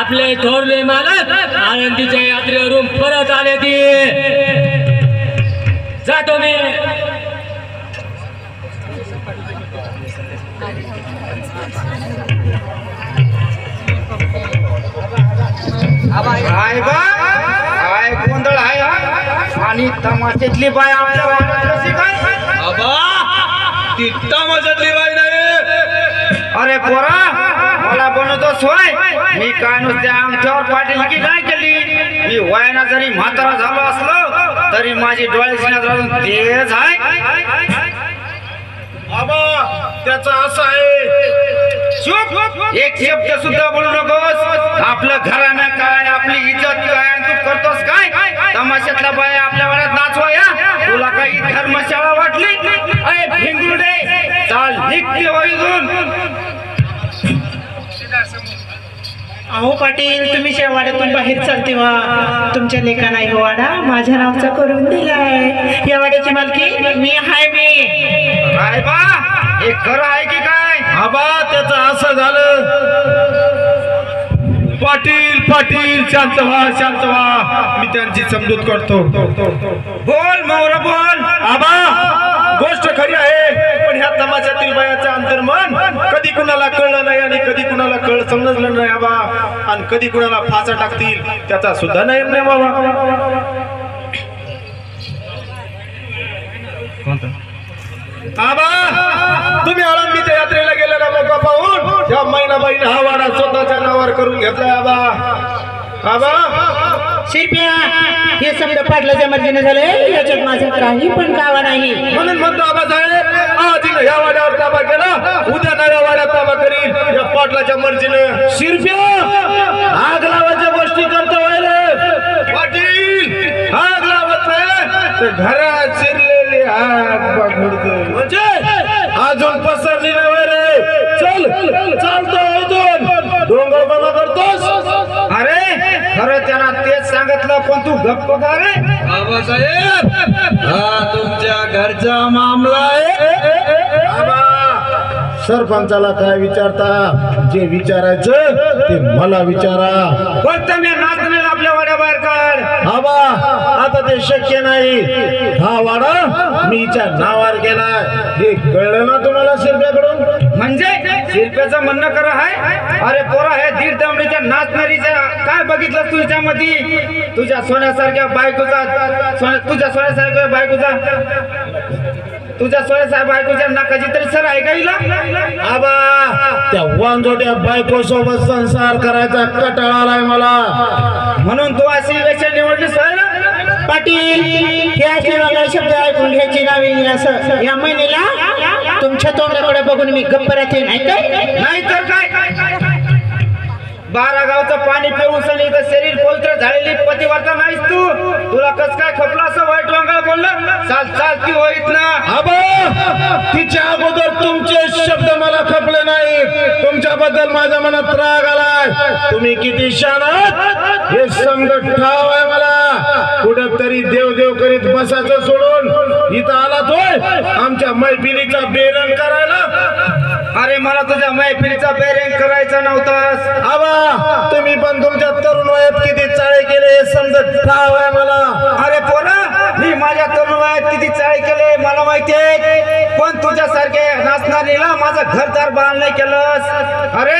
आपले थोरले मालक आनंदीच्या यात्रेवरून परत आले ती जातो मी काय बा काय गोंधळ आहे आणि तमाशातली बाय आपल्या वाड्यात कशी काय बाबा ती तमाशातली बाई नाही अरे पोरा मला बनवतो सोय मी काय नुसते आमच्यावर पाटील की नाही केली मी वयाना जरी म्हातारा झालो असलो तरी माझी डोळ्याची नजर अजून तेज आहे बाबा त्याचा असं आहे चुप एक शब्द सुद्धा बोलू नकोस आपलं घराणं काय आपली इज्जत काय तू करतोस काय तमाशातला बाय आपल्या वाड्यात नाचवा या तुला काही धर्मशाळा वाटली अरे भिंगुडे चाल निघते वैदून अहो पाटील तुम्ही शेवाड्यातून बाहेर चालते वा तुमच्या लेकाना हे वाडा माझ्या नावचा करून दिलाय या वाड्याची मालकी मी हाय मी काय बा हे खरं आहे की काय बाबा त्याचं असं झालं पाटील पाटील शांत व्हा मी त्यांची समजूत करतो बोल मौरा बोल आबा गोष्ट खरी आहे पण ह्या तमाशातील बायाचं अंतर्मन कधी कुणाला कळलं नाही आणि कधी कुणाला समजलं नाही आबा आणि कधी कुणाला फासा टाकतील त्याचा सुद्धा नाही बाबा आबा तुम्ही आळंदीच्या यात्रेला गेलेला मौका पाहून त्या मैनाबाईने हा वाडा स्वतःच्या नावावर करून घेतला आबा आबा शिरप्या हे समज पाटलाच्या मर्जीने झाले याच्यात माझं काही पण कावा नाही म्हणून म्हणतो आबासाहेब आज या वाड्यावर ताबा केला उद्या नव्या वाड्यात ताबा करील या पाटलाच्या मर्जीनं शिरप्या आग लावायच्या गोष्टी करतो रे पाटील आग लावत नाही घरात शिरलेली आग पकडतो म्हणजे अजून पसरली नाही रे चल चालतो डोंगर बना करतोस अरे खरं त्यांना तेच सांगितलं पण तू गप्प का रे बाबासाहेब हा तुमच्या घरचा मामला आहे बाबा सरपंचाला काय विचारता जे विचारायचं ते मला विचारा फक्त मी नाचणे आपल्या वाड्याबाहेर काढ बाबा आता ते शक्य नाही हा वाडा मीच्या नावावर गेला हे कळलं ना तुम्हाला शिरप्याकडून म्हणजे शिल्प्याचं म्हणणं खरं आहे अरे पोरा हे दीड दमडीच्या नाचणारीच्या काय बघितलं तुझ्या मध्ये तुझ्या सोन्यासारख्या बायकोचा तुझ्या सोन्यासारख्या बायकोच्या नाकाची तरी सर आहे का हिला आबा त्या वांजोट्या बायको सोबत संसार करायचा कटाळा आलाय मला म्हणून तू अशी वेळ निवडली सर पाटील हे असे वेगळे शब्द ऐकून घ्यायची नावी असं या महिन्याला तुमच्या तोंडाकडे बघून मी गप्प राहते नाही काय नाही तर काय 12 गावचं पाणी पिऊन सनी तर शरीर पवित्र झालेली पतिव्रता नाहीस तू तुला कस काय खपला असं वाईट वांगळ बोललं चाल ती होईत ना आबा तिच्या अगोदर तुमचे शब्द मला खपले नाही तुमच्याबद्दल माझ्या मनात राग आलाय तुम्ही किती शान आहात हे समजत ठाव आहे मला कुठेतरी देव करीत बसायचं सोडून इथं आला तोय आमच्या मैफिलीचा बेरंग करायला अरे मला तुझ्या मैफिलीचा बेरंग करायचा नव्हतास आबा तुम्ही पण तुमच्या तरुण वयात किती चाळे केले हे समजत ठाव आहे मला अरे पोरा मी माझ्या तरुण वयात किती चाळे केले मला माहितीये पण तुझ्यासारखे नाचणारीला माझं घरदार बांध नाही केलंस अरे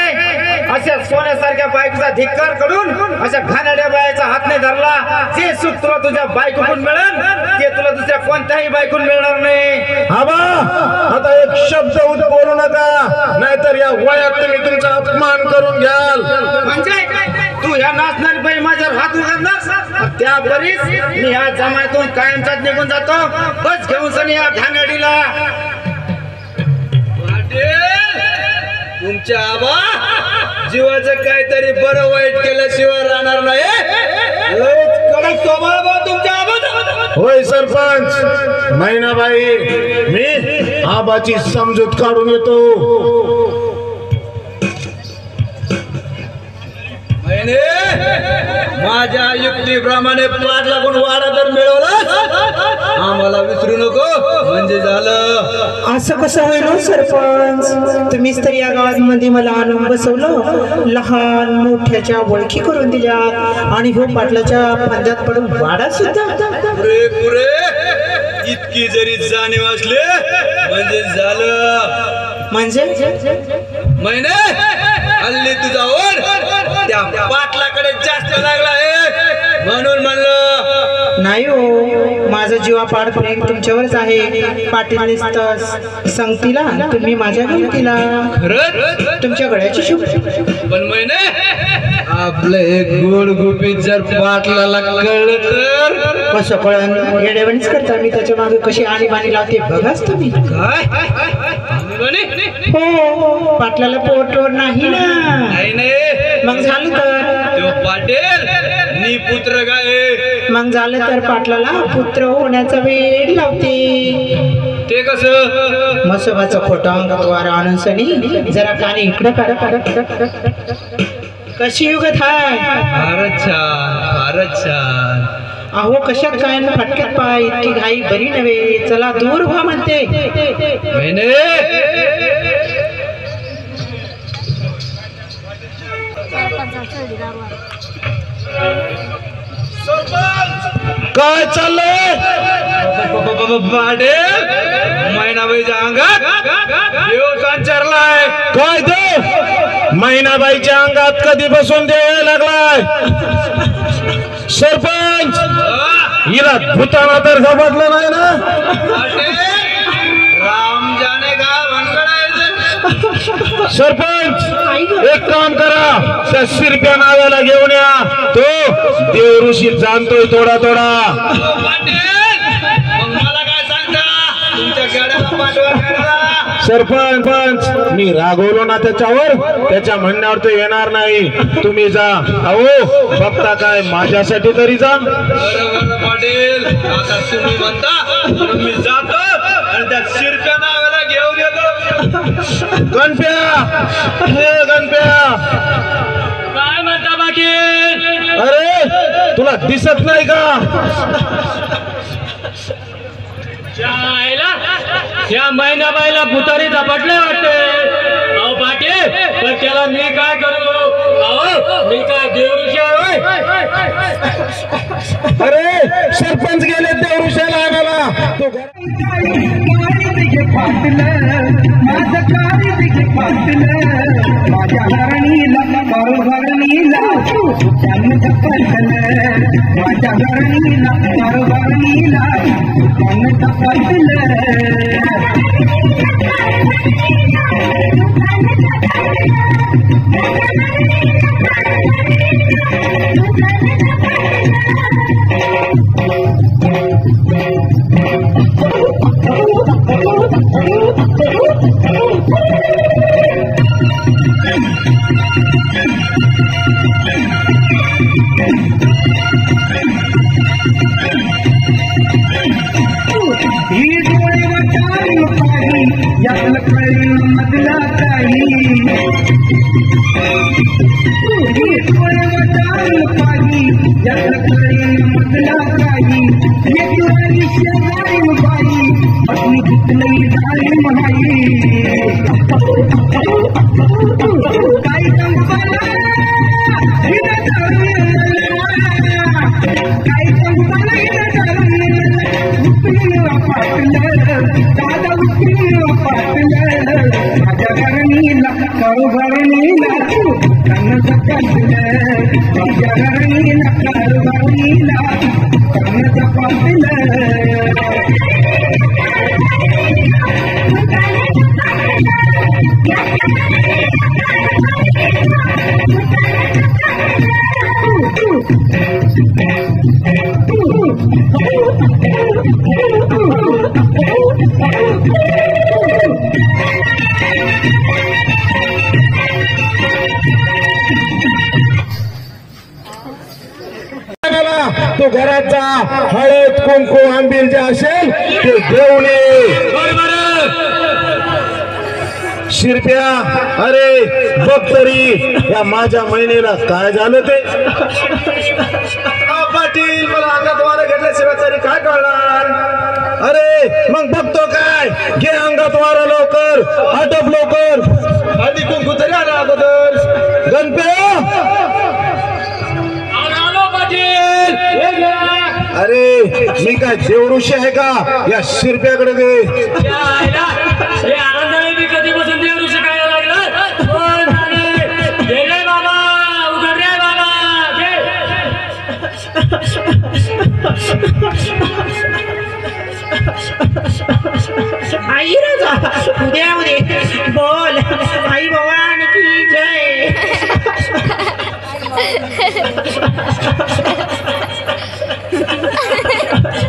अशा सोन्यासारख्या बायकोचा धिक्कार करून अशा घाणेरड्या बायाचा हात नाही धरला जे सुख तुला तुझ्या बायकोकडून मिळेल ते तुला दुसऱ्या कोणत्याही बायकोकडून मिळणार नाही आबा आता एक शब्द बोलू नका नाहीतर या वयात तुम्ही तुमचा अपमान करून घ्याल म्हणजे तू ह्या नाचणारी बाई माझ्यावर हात उघडणार त्या बरीच मी ह्या जमायतून कायमचाच निघून जातो बस घेऊन सनी या घाणेरडीला तुमच्या आबा जीवाचं काहीतरी बरं वाईट केल्याशिवाय राहणार नाही कडक स्वभाव बा तुमच्या आबा होय सरपंच मैनाबाई मी आबाची समजूत काढून येतो मैने माझ्या युक्तीप्रमाणे 5 लाखून वाडा जर मिळवला आम्हाला विसरू नको म्हणजे झालं. असं कसं होईल हो सरपंच? तुम्हीच तर या गावामध्ये मला आणून बसवलं, लहान मोठ्याच्या ओळखी करून दिल्या आणि हो पाटलाच्या फांद्यात पडून वाडा सुद्धा. पुरे पुरे इतकी जरी जाणीव असले म्हणजे झालं. म्हणजे महिने हल्ली तुझा ओढ त्या पाटलाकडे जास्त लागला आहे म्हणून म्हणलं. नाही हो, माझा जीवापाड प्रेम तुमच्यावरच आहे. पाटील नुसतं संगतीला, तुम्ही माझ्या गमतीला. खरंच तुमच्या गळ्याची शुभ. पण महिने आपलं एक गोड गुपित जर पाटलाला कळलं तर कसं कळण? येडेवणीच करता मी त्याच्या मागे कशी आणीबाणी लावते बघाच तुम्ही. काय हो, पाटलाला पोटवर नाही ना. नाही मग झालं तर? तो पाटील नी पुत्र काय मग झालं तर पाटलाला पुत्र होण्याचा वेळ लावते. ते कसं? मसोबाचं खोटं द्वार आणून सनी जरा काने इकडं काढा. कशी युगत हाय? फारच छान फारच छान. अहो कशात काय ना फटक्यात पाय, इतकी घाई बरी नव्हे. चला दूर व्हा म्हणते. महिने काय चाललंय? पाटील मैनाबाईच्या अंगात देव संचारलाय. काय देव? मैनाबाईच्या अंगात कधी बसून देव लागलाय? सरपंच, हिला भूताना तर समजलं नाही ना? पाटील राम जाने का वनगडायचं. सरपंच, एक काम करा, त्या शिरप्या नाव्याला घेऊन या. तो देव ऋषी जाणतोय थोडा थोडा. पाटील मग मला काय सांगता? तुमच्या गाड्याला पाठवा गाड्याला. सरपंच, मी रागवलो ना त्याच्यावर, त्याच्या म्हणण्यावर तो येणार नाही. तुम्ही जा. अहो बघता काय, माझ्यासाठी तरी जा. बरोबर पाटील, आता तुम्ही म्हणता म्हणून मी जातो आणि त्या शिरप्या नावाला घेऊन येतो. गणप्या, हे गणप्या, काय म्हणता बाकी? अरे तुला दिसत नाही का? या महिनाबाईला भुतारी झपटले वाटते. अहो पाटील, पण त्याला मी काय करू? अहो मी काय देवऋषी आहे? अरे सरपंच गेले देवऋषाला आणायला. तो तो घरात जा, हळद कुंकू आंबील जे असेल ते देऊन ये. शिरप्या, अरे बघ तरी या माझ्या महिनेला काय झालं ते. पाटील मला अंगात वारं घेतल्याशिवाय तरी काय कळणार. अरे मग बघतो काय, घे अंगात वारा लवकर, आटप लवकर. हळदी कुंकू तरी आला अगोदर. गणप्या, आलो पाटील, हे घ्या. अरे मी काय देवऋषी आहे का, या शिरप्याकडे दे. या आईला, हे आनंदाने मी कधीपासून देव ऋषी खायला लागला. पण घे रे बाबा, उघड रे बाबा, घे. आई राजा उद्या बोल. आई भवानी की जय.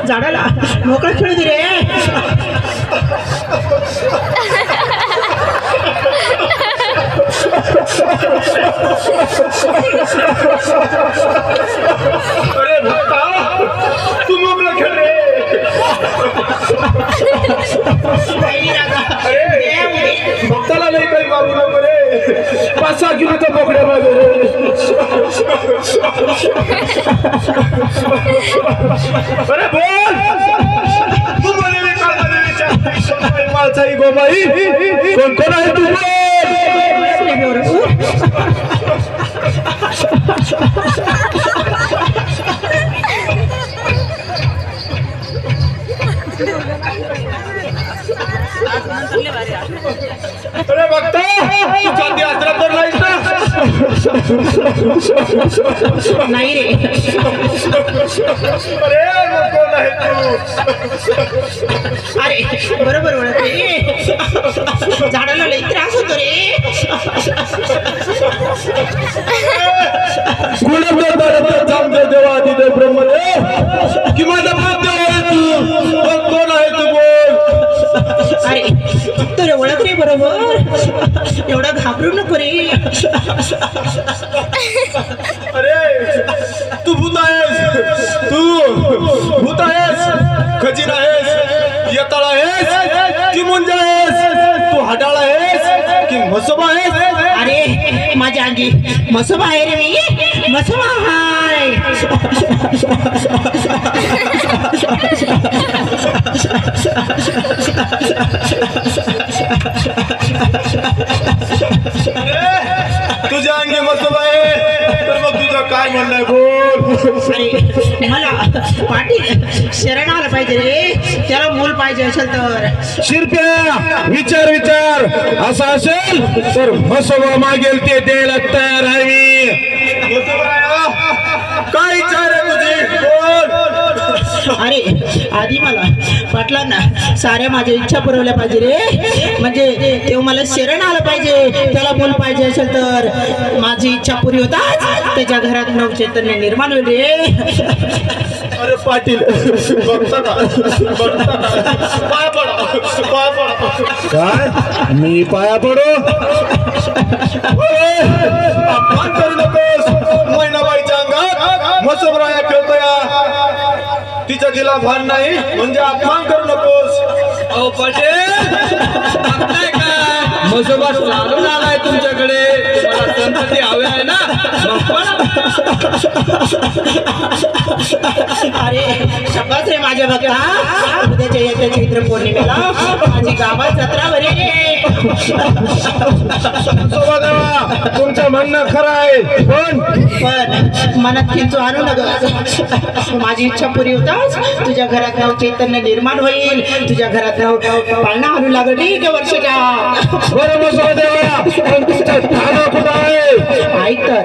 झाडाला मोकळा खेळू दे रे. अरे भक्ता, तू मोकळं खेळ रे. आई राजा भक्ताला नाही काही मारू नको रे. 5-6 किलोचा बोकड्या मागे रे. अरे बोल, तू बोलले काय मालसाई गोमाई, कोण कोण आहे तू बोल. अरे बघता, तू जाती आश्रम तर नाहीस ना. नाही रे. अरे मग कोण आहे तू. अरे बरोबर ओळखले. झाडाला लई त्रास होतो रे. जामदेव देवा आदिदेव ब्रह्मदेव कि माझा बाप देव आहे तू. मग कोण आहे तू बोल. अरे तर ओळख रे बरोबर. एवढा घाबरू नको रे. अरे तू भूत आहेस, तू भूत आहेस, खजीर आहेस, येताळ आहेस की मुंज आहेस, तू हडाळ आहेस की म्हसोबा आहेस. अरे माझ्या अंगी मसोबा आहे रे. मी मसोबा हाय. तुझ्या अंगी म्हसोबा आहे तर मग तुझं काय म्हणणं आहे बोल. अरे मला पाटील शरण आलं पाहिजे रे. त्याला मूल पाहिजे असेल तर. शिरप्या, विचार विचार, असं असेल तर म्हसोबा मागेल ते द्यायला तयार आहे मी. काय इच्छा आहे तुझी बोल. अरे आधी मला पाटलांना साऱ्या माझ्या इच्छा पुरवल्या पाहिजे रे. म्हणजे तेव्हा मला शरण आलं पाहिजे. त्याला मूल पाहिजे असेल तर माझी इच्छा पुरी होताच त्याच्या घरात नवचैतन्य निर्माण होईल रे. अरे पाटील, बघता का, बघता का, पाय पडा, पाय पडा. काय मी पाया पडो. अपमान करू नकोस. मैनाबाईच्या अंगात मसोबराया खेळतोया. तिच्या तिला भान नाही म्हणजे अपमान करू नकोस. अहो पाटील, बघताय का मजोबा चालून आलाय तुमच्याकडे. मला संतती हवे आहे ना, मग पण. अरे शपथ रे माझ्या भक्ता. उद्याच्या येत्या चैत्र पौर्णिमेला माझी गावात जत्रा भरेल. देवा, तुमचं म्हणणं खरं आहे, पण मनात किंचू आणू नका. माझी इच्छा पुरी होताच तुझ्या घरात नव चैतन्य निर्माण होईल. तुझ्या घरात नव पाळणा आणू लागल ठीक वर्षाच्या. बरोबर देवा, पण तुमचं ठाणं कुठं आहे. ऐक तर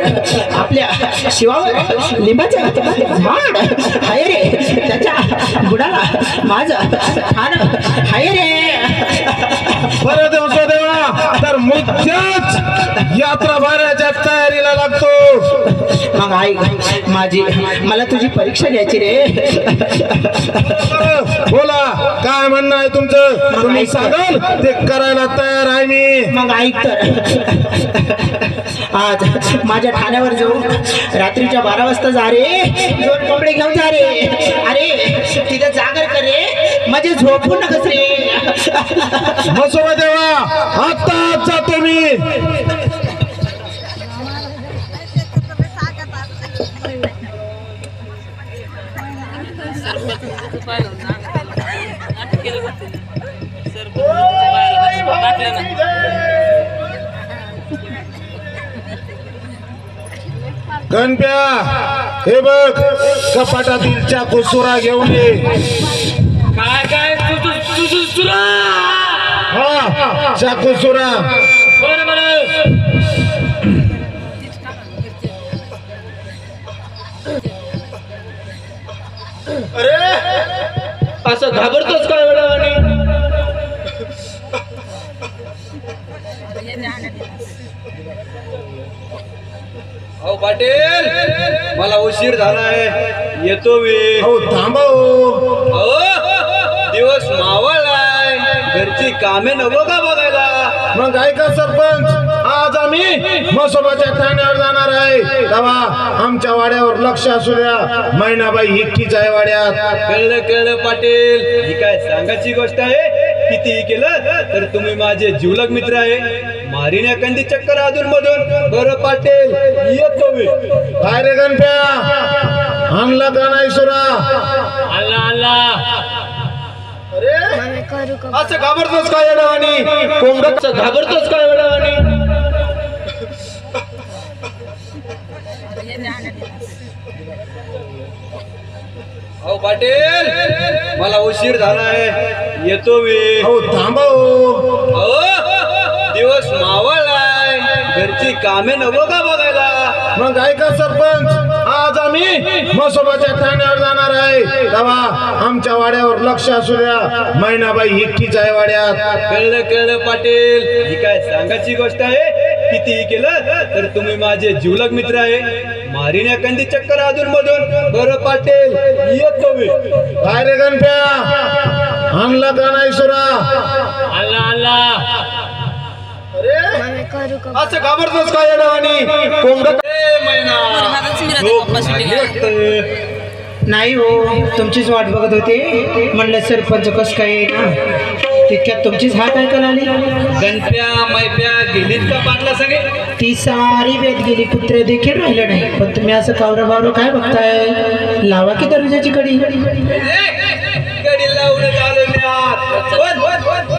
आपल्या शिवावर लिंबाचं झाड आहे रे. त्याच्या बुडाला माझं ठाण आहे रे. बरं देवा, तर मुद्द्याच यात्रा भरण्याच्या तयारीला लागतो. मग ऐक माझी, मला तुझी परीक्षा घ्यायची रे. बोला, काय म्हणणं आहे तुमचं. तुम्ही सांगाल ते करायला तयार आहे मी. मग ऐक तर आज माझ्या ठाण्यावर जाऊन रात्रीच्या 12 वाजता जा रे. 2 कोंबडे घेऊन जा रे. अरे तिथे जागर कर रे. म्हणजे झोपू नकस रे. मसोबा देवा आता जातो मी. गणप्या हे बघ कपाटातील चाकू सुरा घेऊन ये. काय काय सुरा. हा चाकू सुरा. बरं बरं. अरे असं घाबरतोच काय वेळा. अहो पाटील मला उशीर झालाय येतो मी. हो थांबा हो. अहो दिवस मावळलाय घरची कामे नको का बघायला. मग ऐका सरपंच आज आम्ही मसोबाच्या ठाण्यावर जाणार आहे तेव्हा आमच्या वाड्यावर लक्ष असू द्या. मैनाबाई एकटीच आहे वाड्यात. कळलं कळलं पाटील ही काय सांगायची गोष्ट आहे. कितीही केलं तर तुम्ही माझे जिवलग मित्र आहे. मारीन एखादी चक्कर अधून मधून. बरं पाटील येतो मी. काय रे गणप्या आणला का नाही सुरा. अल्ला अल्ला. असं घाबरतोच काय वेळावानी. कोंबडचं घाबरतोच काय वेळावानी. अहो पाटील मला उशीर झालाय येतो मी. हो थांबा हो. अहो दिवस मावळलाय घरची कामे नको का बघायला. मग ऐका सरपंच आज आम्ही मसोबाच्या ठाण्यावर जाणार आहे तेव्हा आमच्या वाड्यावर लक्ष असू द्या. मैनाबाई एकटीच आहे वाड्यात. कळलं कळलं पाटील ही काय सांगायची गोष्ट आहे. कितीही केलं तर तुम्ही माझे जिवलग मित्र आहे. मारीन एखादी चक्कर अधून मधून. बरं पाटील येतो मी. काय रे गणप्या आणला का नाही सुरा. अल्ला अल्ला. असं घाबरतोच काय वेळावानी. कोंबडं नाही हो तुमचीच वाट बघत होते. म्हणलं सरपंच कस काय ना तितक्यात तुमचीच हात ऐकायला आली. गणप्या मैप्या गेलीत का पाटला सगळे. ती सारी वेद गेली कुत्रे देखील राहिलं नाही. पण तुम्ही असं कावरं बावरं काय बघताय. लावा की दरवाजाची कडी. गडी लावून आलो मी आत.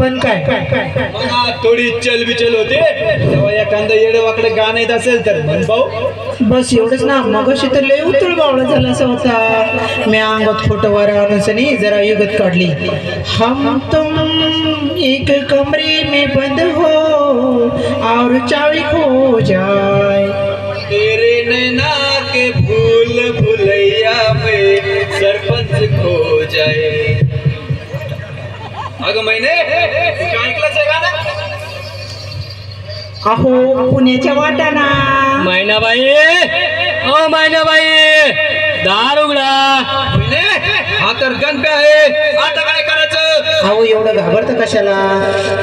पण काय मग थोडी चल बिचल होते तेव्हा एखादं येडं वाकडं गाणं येत असेल तर म्हण भाऊ. बस एवढंच ना. मगाशी तर लय उतळ बावळा झाला असं होता. मी अंगात फोटो वर आणून जरा युगत काढली. हम तुम एक कमरे में बंद हो और चावी खो जाए. तेरे नैना के भूल भुलैया में सरपंच खो जाए. अगं महिने ऐकलंच आहे गाणं. अहो पुण्याच्या वाटाणा. मैनाबाई ओ मैनाबाई दार उघडा. महिने हा तर गणप्या आहे. आता काय करायचं. अहो एवढं घाबरतं कशाला.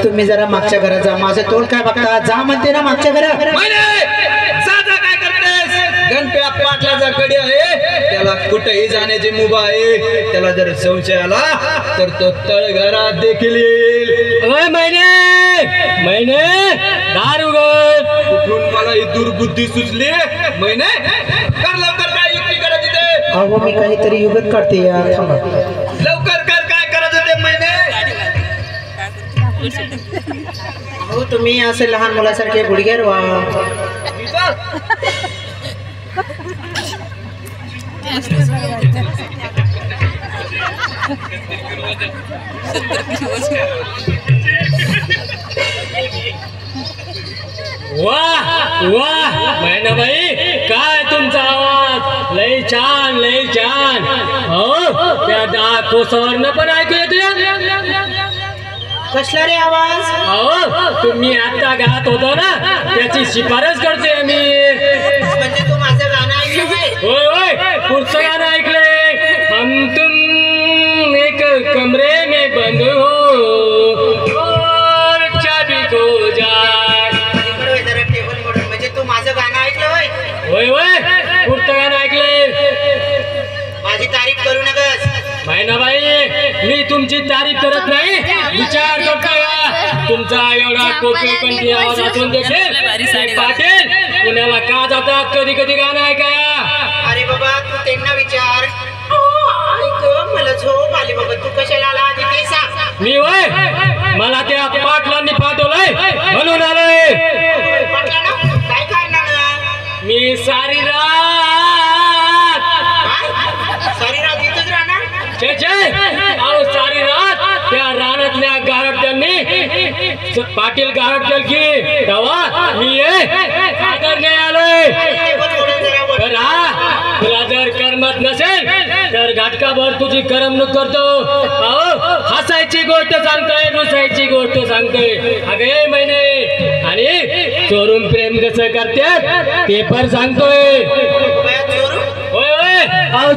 तुम्ही जरा मागच्या घरात जा. माझं तोंड काय बघता. जा म्हणते ना मागच्या घरात. महिने साधा काय करतेस. गणप्या पाटलाचा कडी आहे. त्याला कुठेही जाण्याची मुभा आहे. त्याला जर संशय आला तर तो तळघरात देखील येईल. ओय मैने मैने दार उघड. कुठून मला ही दुर्बुद्धी सुचली. महिने कर लवकर काय युक्ती करायची ते. अहो मी काहीतरी युगत काढते यार. थांबा. लवकर कर काय करायचं ते. महिने अहो तुम्ही असं लहान मुलासारखे गुडघ्यावर व्हा. वाह वाह मैनाबाई काय तुमचा आवाज लय छान लय छान. हो त्या कोसावरनं पण ऐकू येते. कसला रे आवाज. अहो तुम्ही आता गात होतो ना त्याची शिफारस करते मी. म्हणजे तू माझं गाणं ऐकलं काय. होय होय पुढचं गाणं ऐकलंय. हम तुम एक कमरे में बंद हो और चाबी खो जाए. जरा टेबल मोडून. म्हणजे तू माझं गाणं ऐकलं होय. होय होय पुढचं गाणं ऐकलंय. माझी तारीफ करू नकस. मैनाबाई मी तुमची तारीफ करत नाही, विचार करतोय. तुमचा एवढा कोकिळ कंठी आवाज असून देखील पाटील पुण्याला का जातात? कधी कधी गाणं ऐकाया. अरे बाबा तू त्यांना विचार. ऐक मला झोप आली बाबा. तू कशाला आला आधी ते सांग. मी वय मला त्या पाटलांनी पाठवलंय म्हणून आलोय. पाटलांना काय करणार? मी सारी रात इथंच राहणार. अहो सारी रात त्या रानातल्या गारटल्यांनी पाटील गारटल की तेव्हा मी नाही आलोय. तर हा तुला जर करमत नसेल तर घटकाभर तुझी करमणूक करतो. अहो हसायची गोष्ट सांगतोय, रुसायची गोष्ट सांगतोय. अगे महिने आणि चोरून प्रेम कसं करतात ते पण सांगतोय. होय होय अहो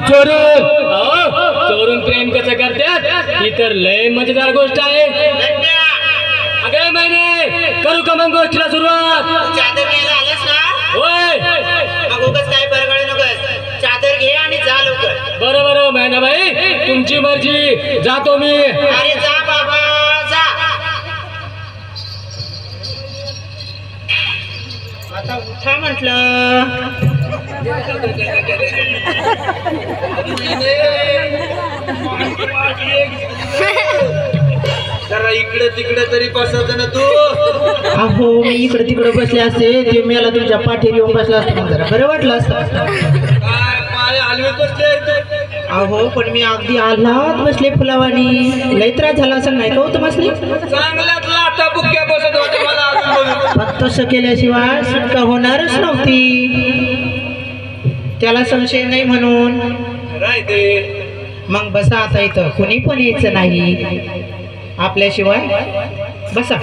चोरून प्रेम कसं करतात ही तर लय मजेदार गोष्ट आहे. अगे महिने करू का मग गोष्टीला सुरुवात? चादर घ्यायला आलास ना? होय मग उगाच काय बरगळ नकोस. चादर घे आणि जा लवकर. बरोबर महिनाबाई तुमची मर्जी. जातो मी. अरे जा बाबा जा. आता उठा म्हटलं. जरा इकडे तिकडे तरी बसायचं ना तू. अहो मी इकडे तिकडे बसले असते ते मला तुमच्या पाठीवर येऊन बसला असतं मग जरा बरं वाटलं असतं. काय पाय हलवे बसले. अहो पण मी अगदी आल्हाद बसले फुलावानी. लय त्रास झाला असं नाही का होतं बसले. चांगल्यात लाटा बुक्या बसत होत्या मला अजून बघून. फक्त तसं केल्याशिवाय सुटका होणारच नव्हती. त्याला संशय नाही म्हणून. मग बसा आता. इथं कुणी पण यायचं नाही आपल्याशिवाय. बसा.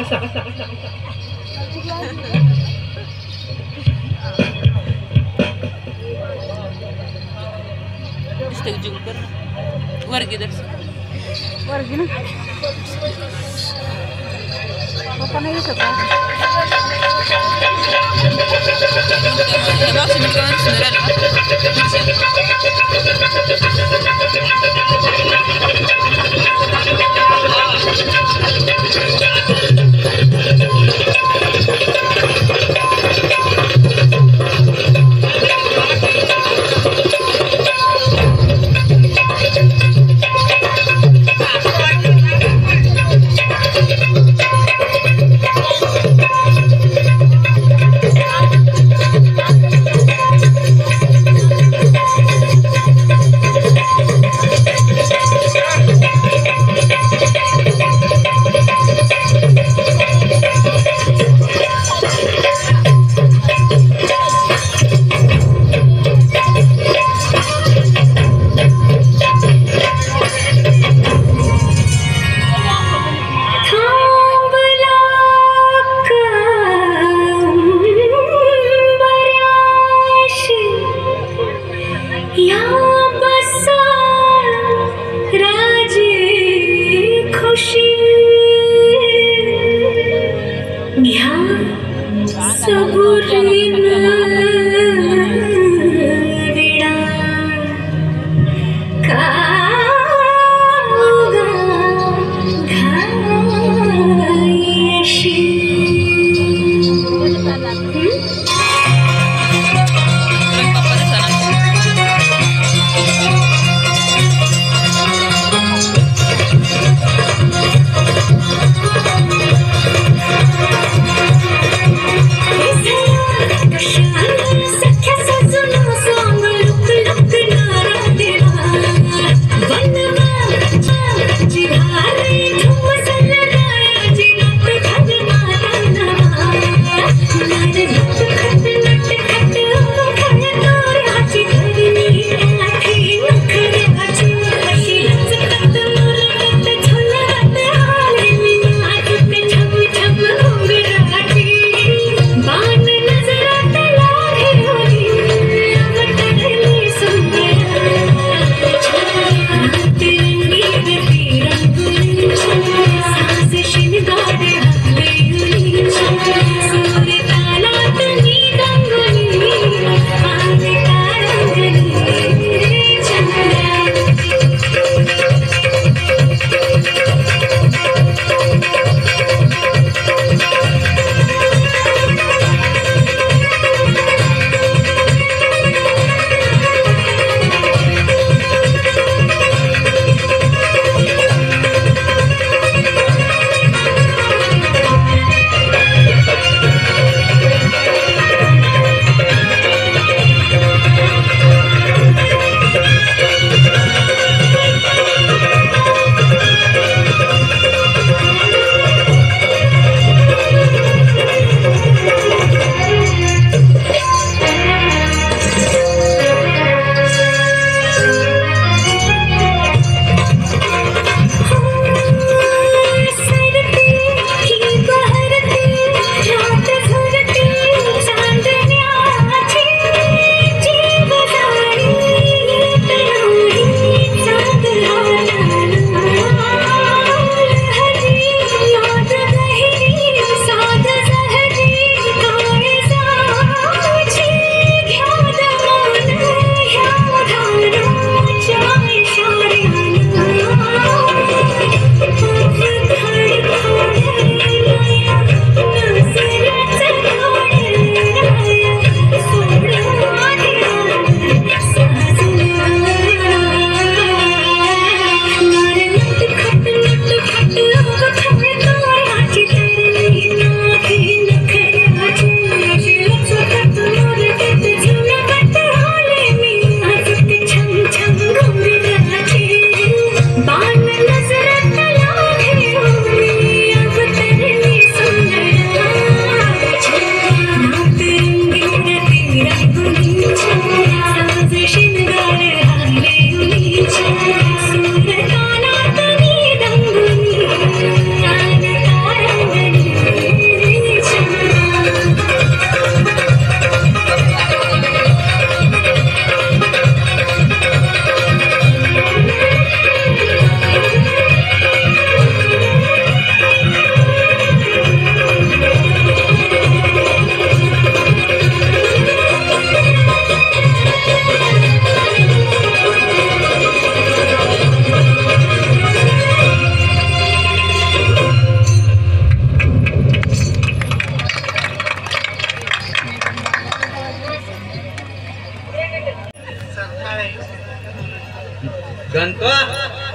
गणपा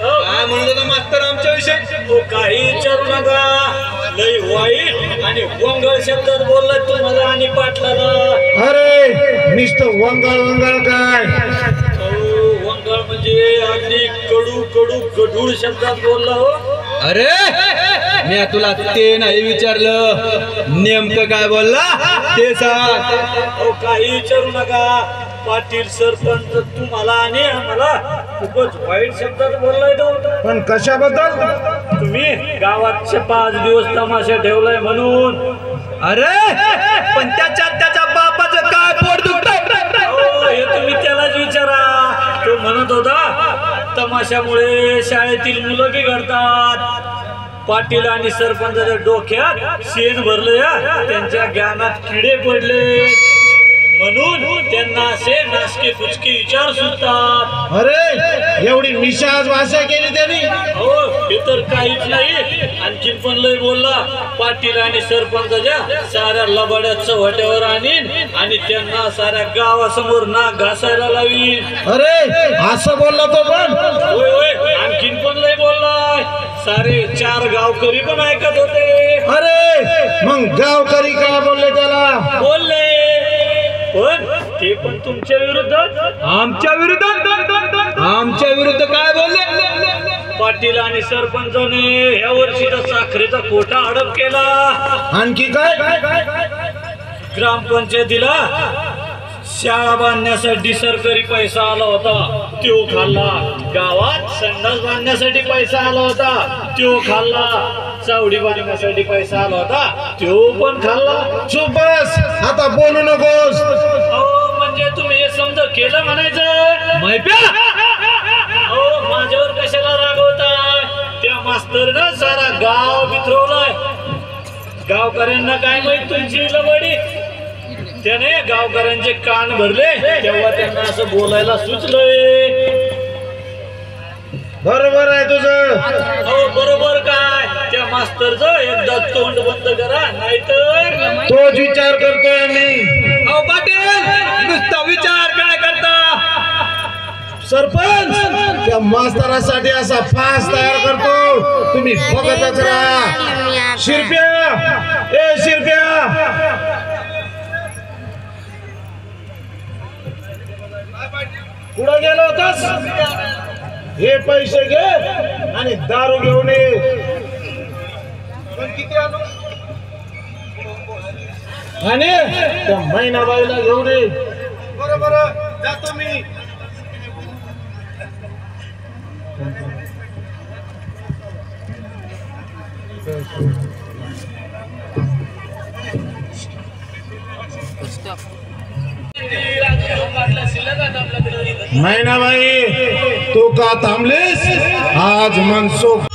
काय म्हणत होता मास्तर आमच्या विषयी? तो काही विचारू नका, लय वाईट आणि वंगळ शब्दात बोललाय तुम्हाला आणि पाटलाला. अरे नुसतं वंगाळ वंगाळ काय? वंगळ म्हणजे अगदी कडू कडू गढूळ शब्दात बोलला हो. अरे मी तुला ते नाही विचारलं, नेमकं काय बोलला ते सांग. अहो काही विचारू नका, पाटील सरपंच तुम्हाला आणि आम्हाला खूपच वाईट शब्दात बोललाय तो. पण कशाबद्दल? तुम्ही गावात 5 दिवस तमाशा ठेवलाय म्हणून. अरे पण त्याच्या बापाचं काय पोट दुखत? हे तुम्ही त्यालाच विचारा. तो म्हणत होता तमाशामुळे शाळेतील मुलं बिघडतात. पाटील आणि सरपंचाच्या डोक्यात शेण भरलं, त्यांच्या ज्ञानात किडे पडले म्हणून त्यांना असे नासके कुचके विचार सुचतात. अरे एवढी मिशाज भाषा केली त्यांनी? हो हे तर काहीच नाही, आणखीन पण लय बोलला. पाटील आणि सरपंचाच्या साऱ्या लबाड्या चव्हाट्यावर आणीन आणि त्यांना साऱ्या गावासमोर नाक घासायला लावीन. अरे असं बोलला तो पण? होय होय, आणखीन पण लय बोललाय. सारे 4 गावकरी पण ऐकत होते. अरे मग गावकरी काय बोलले त्याला? बोलले पण ते पण तुमच्या विरोधात. आमच्या विरुद्ध? आमच्या विरुद्ध काय बोलले? पाटील आणि सरपंचाने ह्या वर्षीचा साखरेचा कोटा हडप केला. आणखी काय? ग्रामपंचायतीला शाळा बांधण्यासाठी सरकारी पैसा आला होता, तो खाल्ला. गावात संडास बांधण्यासाठी पैसा आला होता, तो खाल्ला. चावडी बांधण्यासाठी पैसा आला होता, तो पण खाल्ला. चुप बस, आता बोलू नकोस. अहो म्हणजे तुम्ही हे समजा केलं म्हणायचं. अहो माझ्यावर कशाला रागवताय? त्या मास्तरनं सारा गाव बिथरवलाय. गावकऱ्यांना काय माहित तुमची लबाडी? त्याने गावकऱ्यांचे कान भरले, तेव्हा त्यांना असं बोलायला सुचलंय. बरोबर आहे तुझं. अहो बरोबर काय? त्या मास्तरचं एकदा तोंड बंद करा, नाहीतर. तोच विचार करतोय मी. अहो पाटील नुसता विचार काय करता? सरपंच त्या मास्तरासाठी असा फास तयार करतो, तुम्ही बघतच राहा. शिरप्या, ए शिरप्या, कुठं गेला होतास? हे पैसे घे आणि दारू घेऊन ये. आणि त्या मैनाबाईला घेऊन ये. बरोबर जातो मी. मैनाबाई तू का थांबलीस? आज मनसुख